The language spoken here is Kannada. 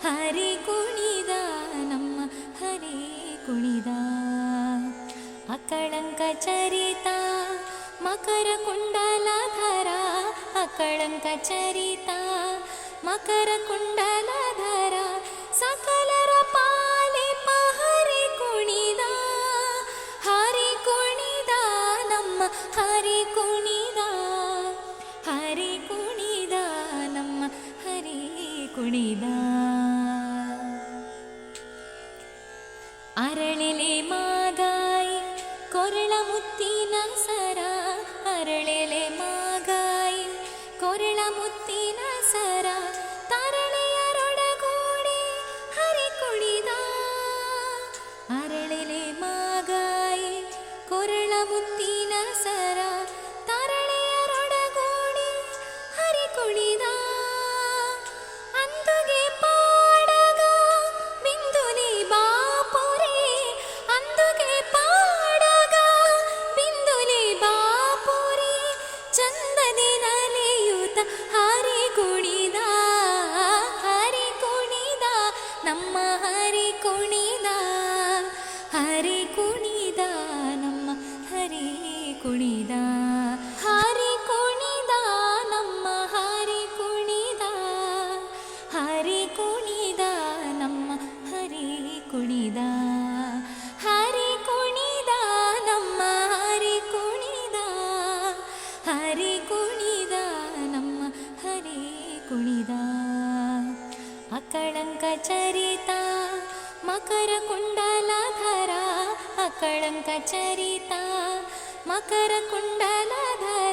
ಹರಿ ಕುಣಿದ ನಮ್ಮ ಹರಿ ಕುಣಿದ. ಅಕಳಂಕ ಚರಿತ ಮಕರ ಕುಂಡಲಧರ, ಅಕಳಂಕ ಚರಿತ ಮಕರ ಕುಂಡಲಧರ, ಸಕಲರ ಪಾಲಿಪ ಹರಿ ಕುಣಿದ. ಹರಿ ಕುಣಿದ ನಮ್ಮ ಹರಿ ಕುಣಿದ, ಹರಿ ಕುಣಿದ ನಮ್ಮ ಹರಿ ಕುಣಿದ. ಅರಳೆಲೆ ಮಾಗಾಯಿ ಕೊರಳ ಮುತ್ತಿನ ಸರ, ಅರಳೆಲೆ ಮಾಗಾಯಿ ಕೊರಳ ಮುತ್ತಿನ ಸರ, ತರಳೆಯರೊಡಗೂಡಿ ಹರಿ ಕುಣಿದ. ಅರಳೆಲೆ ಮಾಗಾಯಿ ಕೊರಳ ಮುತ್ತಿನ ಸರ, ತರಳೆಯರೊಡಗೂಡಿ ಹರಿ ಕುಣಿದ. ಅಂದುಗೆ ಪಾಡಗ ಬಿಂದುಲಿ ಬಾಪುರಿ, ಅಂದುಗೆ ಪಾಡಗ ಬಿಂದುಲಿ ಬಾಪುರಿ, ಚಂದದಿ ನಲಿಯುತ ಹರಿ ಕುಣಿದ. ಹರಿ ಕುಣಿದ ನಮ್ಮ ಹರಿ ಕುಣಿದ, ಹರಿ ಕುಣಿದ ನಮ್ಮ ಹರಿ ಕುಣಿದ. ಹರಿ ಕುಣಿದ ನಮ್ಮ ಹರಿ ಕುಣಿದ, ಹರಿ ಕುಣಿದ ನಮ್ಮ ಹರಿ ಕುಣಿದ. ಹರಿ ಕುಣಿದ ನಮ್ಮ ಹರಿ ಕುಣಿದ, ಹರಿ ಕುಣಿದ ನಮ್ಮ ಹರಿ ಕುಣಿದ. ಅಕಳಂಕ ಚರಿತ ಮಕರ ಕುಂಡಲಧರ, ಅಕಳಂಕ ಚರಿತ ಮಕರ ಕುಂಡಲಧರ,